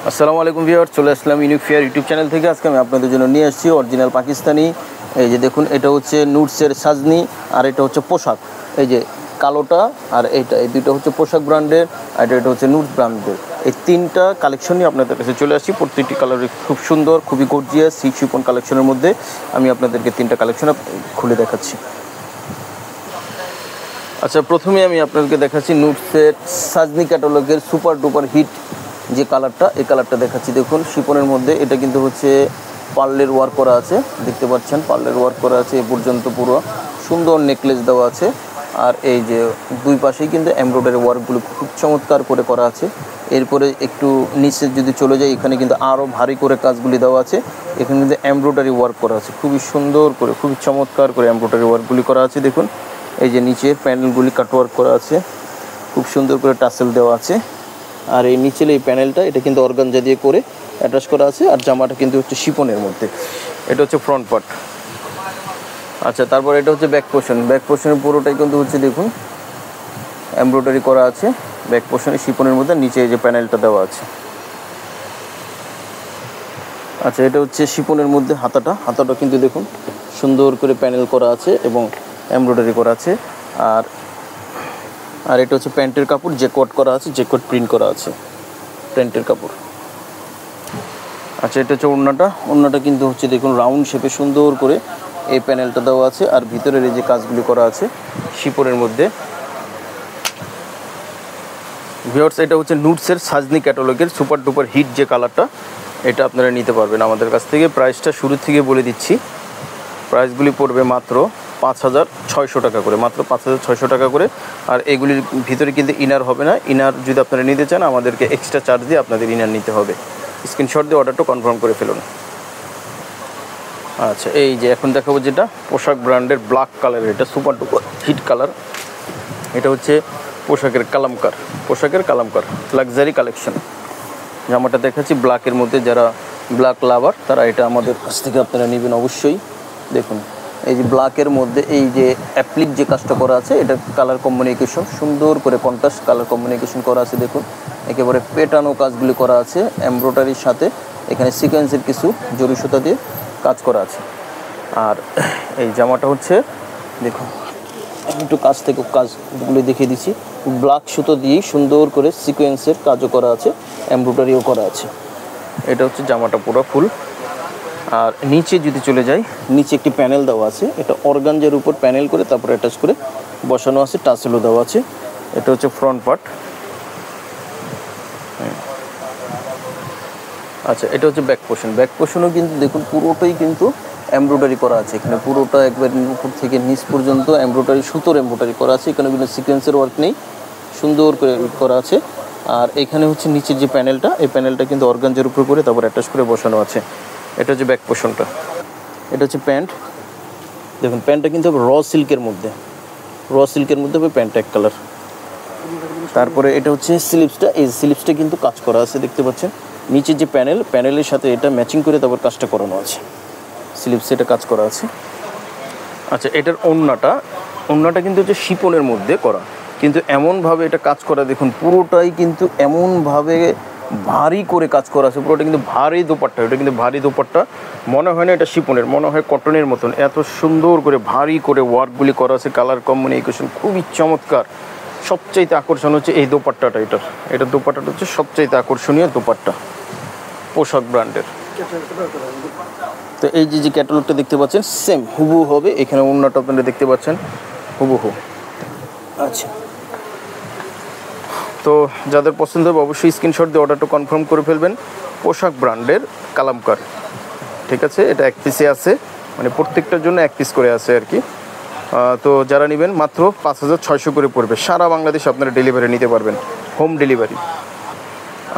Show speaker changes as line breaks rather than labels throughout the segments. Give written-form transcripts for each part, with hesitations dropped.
আসসালামু আলাইকুম ভিউয়ার্স, চলে আসলাম ইউনিক ফেয়ার ইউটিউব চ্যানেল থেকে। আজকে আমি আপনাদের জন্য নিয়ে আসছি অরিজিনাল পাকিস্তানি। এই যে দেখুন, এটা হচ্ছে নুটসের সাজনি, আর এটা হচ্ছে পোশাক। এই যে কালোটা আর এইটা, এই দুটো হচ্ছে পোশাক ব্র্যান্ডের, আর এটা হচ্ছে নুটস ব্র্যান্ডের। এই তিনটা কালেকশনই আপনাদের কাছে চলে আসছি। প্রত্যেকটি কালারই খুব সুন্দর, খুবই গর্জিয়াস সিল্ক শিফন কালেকশনের মধ্যে আমি আপনাদেরকে তিনটা কালেকশন খুলে দেখাচ্ছি। আচ্ছা, প্রথমে আমি আপনাদেরকে দেখাচ্ছি নুটসের সাজনি ক্যাটালগের সুপার ডুপার হিট যে কালারটা, এই কালারটা দেখাচ্ছি। দেখুন শিপনের মধ্যে এটা কিন্তু হচ্ছে পার্লের ওয়ার্ক করা আছে, দেখতে পাচ্ছেন পার্লের ওয়ার্ক করা আছে। এ পর্যন্ত পুরো সুন্দর নেকলেস দেওয়া আছে, আর এই যে দুই পাশেই কিন্তু এমব্রয়ডারি ওয়ার্কগুলো খুব চমৎকার করে করা আছে। এরপরে একটু নিচে যদি চলে যায়, এখানে কিন্তু আরও ভারী করে কাজগুলি দেওয়া আছে। এখানে কিন্তু এমব্রয়ডারি ওয়ার্ক করা আছে, খুবই সুন্দর করে, খুবই চমৎকার করে এমব্রয়ডারি ওয়ার্কগুলি করা আছে। দেখুন এই যে নিচের প্যানেলগুলি কাটওয়ার্ক করা আছে, খুব সুন্দর করে টাসেল দেওয়া আছে। আর এই নিচের এই প্যানেলটা, এটা কিন্তু অর্গানজা দিয়ে করে অ্যাটাচ করা আছে, আর জামাটা কিন্তু হচ্ছে শিপনের মধ্যে। এটা হচ্ছে ফ্রন্ট পার্ট। আচ্ছা, তারপর এটা হচ্ছে ব্যাক পোর্শন। ব্যাক পোর্শনের পুরোটাই কিন্তু হচ্ছে দেখুন এমব্রয়ডারি করা আছে ব্যাক পোর্শনে শিপনের মধ্যে, নিচে এই যে প্যানেলটা দেওয়া আছে। আচ্ছা, এটা হচ্ছে শিপনের মধ্যে হাতাটা কিন্তু দেখুন সুন্দর করে প্যানেল করা আছে এবং এমব্রয়ডারি করা আছে। আর এটা হচ্ছে প্যান্টের কাপড়, জ্যাকোয়ার্ড করা আছে, জ্যাকোয়ার্ড প্রিন্ট করা আছে প্যান্টের কাপড়। আচ্ছা, এটা হচ্ছে ওড়নাটা কিন্তু হচ্ছে দেখুন রাউন্ড শেপে সুন্দর করে এই প্যানেলটা দেওয়া আছে, আর ভিতরের এই যে কাজগুলি করা আছে শিপনের মধ্যে। ভিউয়ার্স, এটা হচ্ছে নুটসের সাজনি ক্যাটালগের সুপার ডুপার হিট যে কালারটা, এটা আপনারা নিতে পারবেন আমাদের কাছ থেকে। প্রাইসটা শুরু থেকে বলে দিচ্ছি, প্রাইসগুলি পড়বে মাত্র 5,600 টাকা করে, মাত্র 5,600 টাকা করে। আর এগুলির ভিতরে কিন্তু ইনার হবে না। ইনার যদি আপনারা নিতে চান, আমাদেরকে এক্সট্রা চার্জ দিয়ে আপনাদের ইনার নিতে হবে। স্ক্রিনশট দিয়ে অর্ডারটা কনফার্ম করে ফেলুন। আচ্ছা, এই যে এখন দেখাবো যেটা পোশাক ব্র্যান্ডের ব্ল্যাক কালারের, এটা সুপার ডুপার হিট কালার। এটা হচ্ছে পোশাকের কালামকার লাক্সারি কালেকশন। জামাটা দেখাচ্ছি ব্ল্যাকের মধ্যে, যারা ব্ল্যাক লাভার তারা এটা আমাদের কাছ থেকে আপনারা নেবেন অবশ্যই। দেখুন এই যে ব্ল্যাকের মধ্যে এই যে অ্যাপ্লিক যে কাজটা করা আছে, এটা কালার কম্বিনেশন সুন্দর করে কন্ট্রাস্ট কালার কম্বিনেশন করা আছে। দেখুন একেবারে পেটানো কাজগুলি করা আছে এমব্রয়ডারির সাথে, এখানে সিকোয়েন্সের কিছু জরি সুতা দিয়ে কাজ করা আছে। আর এই জামাটা হচ্ছে দেখুন একটু কাজ থেকে কাজগুলি দেখিয়ে দিচ্ছি, ব্ল্যাক সুতো দিয়েই সুন্দর করে সিকোয়েন্সের কাজও করা আছে, এমব্রয়ডারিও করা আছে। এটা হচ্ছে জামাটা পুরো ফুল। আর নিচে যদি চলে যাই, নিচে একটি প্যানেল দেওয়া আছে, এটা অর্গানজার উপর প্যানেল করে তারপরে অ্যাটাচ করে বসানো আছে, টাসেলও দেওয়া আছে। এটা হচ্ছে ফ্রন্ট পার্ট। আচ্ছা, এটা হচ্ছে ব্যাক পোর্শনও কিন্তু দেখুন পুরোটাই কিন্তু এমব্রয়ডারি করা আছে। এখানে পুরোটা একবার উপর থেকে নিচ পর্যন্ত এমব্রয়ডারি, সুতোর এমব্রয়ডারি করা আছে। এখানে কিন্তু সিকোয়েন্সের ওয়ার্ক নেই, সুন্দর করে করা আছে। আর এখানে হচ্ছে নিচের যে প্যানেলটা, এই প্যানেলটা কিন্তু অর্গানজার উপর করে তারপর অ্যাটাচ করে বসানো আছে। এটা হচ্ছে ব্যাক পোর্শনটা। এটা হচ্ছে প্যান্ট। দেখুন প্যান্টটা কিন্তু র সিল্কের মধ্যে হবে প্যান্টটা এক কালার। তারপরে এটা হচ্ছে স্লিভসটা, এই স্লিভসটা কিন্তু কাজ করা আছে, দেখতে পাচ্ছেন নিচের যে প্যানেলের সাথে এটা ম্যাচিং করে তারপর কাজটা করানো আছে, স্লিভসে এটা কাজ করা আছে। আচ্ছা, এটার ওড়নাটা কিন্তু হচ্ছে শিপনের মধ্যে করা, কিন্তু এমনভাবে এটা কাজ করা, দেখুন পুরোটাই কিন্তু এমনভাবে ভারী করে কাজ করা আছে। পুরোটা কিন্তু ভারী দোপাট্টা, এটা কিন্তু ভারী দোপাট্টা, মনে হয় না এটা শিপনের, মনে হয় কটনের মতন। এত সুন্দর করে ভারী করে ওয়ার্কগুলি করা আছে, কালার কম্বিনেশন খুবই চমৎকার। সবচাইতে আকর্ষণ হচ্ছে এই দোপাট্টাটা, এটা দোপাট্টাটা হচ্ছে সবচাইতে আকর্ষণীয় দোপাট্টা পোশাক ব্র্যান্ডের। তো এই যে ক্যাটালগটা দেখতে পাচ্ছেন সেম হুবহু হবে, এখানে ওড়নাটা আপনারা দেখতে পাচ্ছেন হুবহু। আচ্ছা, তো যাদের পছন্দ হবে অবশ্যই স্ক্রিনশট দিয়ে অর্ডারটা কনফার্ম করে ফেলবেন। পোশাক ব্র্যান্ডের কালামকার, ঠিক আছে। এটা এক পিসে আছে, মানে প্রত্যেকটার জন্য এক পিস করে আছে আর কি। তো যারা নেবেন মাত্র 5,600 করে পড়বে। সারা বাংলাদেশ আপনারা ডেলিভারি নিতে পারবেন, হোম ডেলিভারি।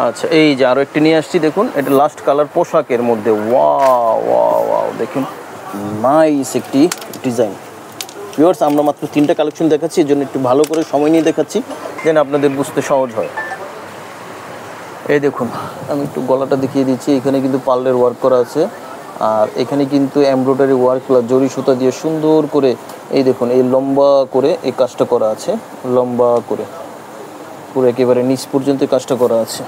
আচ্ছা, এই যে আরও একটি নিয়ে আসছি, দেখুন এটা লাস্ট কালার পোশাকের মধ্যে। ওয়াও দেখুন নাইস একটি ডিজাইন। ভিউয়ার্স, আমরা মাত্র 3টা কালেকশন দেখাচ্ছি, এর জন্য একটু ভালো করে সময় নিয়ে দেখাচ্ছি যেন আপনাদের বুঝতে সহজ হয়। এই দেখুন আমি একটু গলাটা দেখিয়ে দিচ্ছি, এখানে কিন্তু পার্লের ওয়ার্ক করা আছে, আর এখানে কিন্তু এমব্রয়ডারি ওয়ার্ক প্লাস জরি সুতা দিয়ে সুন্দর করে এই দেখুন এই লম্বা করে এই কাজটা করা আছে, লম্বা করে পুরো একেবারে নিচ পর্যন্ত কাজটা করা আছে।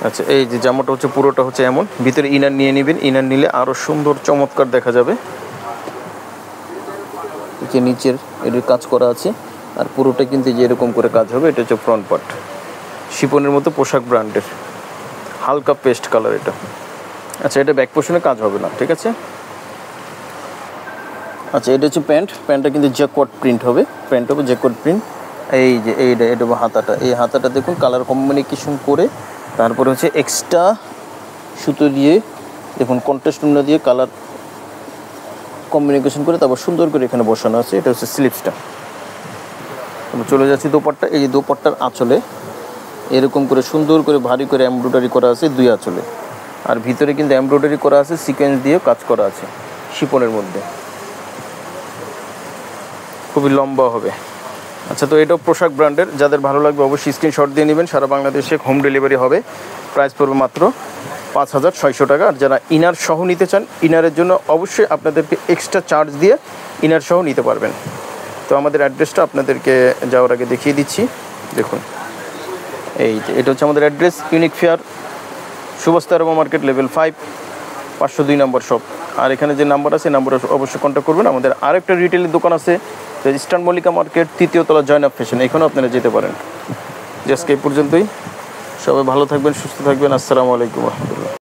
আচ্ছা, এই যে জামাটা হচ্ছে পুরোটা হচ্ছে এমন, ভিতরে ইনার নিয়ে নেবেন, ইনার নিলে আরও সুন্দর চমৎকার দেখা যাবে। যে নিচের এর কাজ করা আছে, আর পুরোটা কিন্তু যে এরকম করে কাজ হবে। এটা হচ্ছে ফ্রন্ট পার্ট, শিপনের মতো পোশাক ব্র্যান্ডের, হালকা পেস্ট কালার এটা। আচ্ছা, এটা ব্যাক পোর্শনে কাজ হবে না, ঠিক আছে। আচ্ছা, এটা হচ্ছে প্যান্ট, প্যান্টটা কিন্তু জ্যাকওয়ার্ড প্রিন্ট হবে, প্যান্ট হবে জ্যাকওয়ার্ড প্রিন্ট। এই যে এটা হাতাটা, এই হাতাটা দেখুন কালার কম্বিনেশন করে, তারপরে হচ্ছে এক্সট্রা সুতো দিয়ে দেখুন কন্ট্রাস্ট না দিয়ে কালার কম্বিনেশন করে তারপর সুন্দর করে এখানে বসানো আছে। এটা হচ্ছে স্লিপসটা। চলে যাচ্ছি দোপাট্টা। এই যে দোপাট্টার আঁচলে এরকম করে সুন্দর করে ভারী করে এমব্রয়ডারি করা আছে দুই আঁচলে, আর ভিতরে কিন্তু এমব্রয়ডারি করা আছে, সিকোয়েন্স দিয়ে কাজ করা আছে শিপনের মধ্যে, খুবই লম্বা হবে। আচ্ছা, তো এটাও পোশাক ব্র্যান্ডের, যাদের ভালো লাগবে অবশ্যই স্ক্রিনশট দিয়ে নেবেন। সারা বাংলাদেশে হোম ডেলিভারি হবে, প্রাইস পড়বে মাত্র 5,600 টাকা। আর যারা ইনার সহ নিতে চান, ইনারের জন্য অবশ্যই আপনাদেরকে এক্সট্রা চার্জ দিয়ে ইনার সহ নিতে পারবেন। তো আমাদের অ্যাড্রেসটা আপনাদেরকে যাওয়ার আগে দেখিয়ে দিচ্ছি, দেখুন এই যে এটা হচ্ছে আমাদের অ্যাড্রেস, ইউনিক ফেয়ার, সুভাষতারমা মার্কেট, লেভেল 5, 502 নম্বর শপ। আর এখানে যে নাম্বার আছে, নাম্বারে অবশ্যই কন্ট্যাক্ট করবেন। আমাদের আরেকটা রিটেলের দোকান আছে, ইস্টার্ন মল্লিকা মার্কেট, 3য় তলা, জয়নাব ফ্যাশন, এখানেও আপনারা যেতে পারেন। আজকে এই পর্যন্তই, সবাই ভালো থাকবেন, সুস্থ থাকবেন। আসসালামু আলাইকুম রহমতুল্লাহ।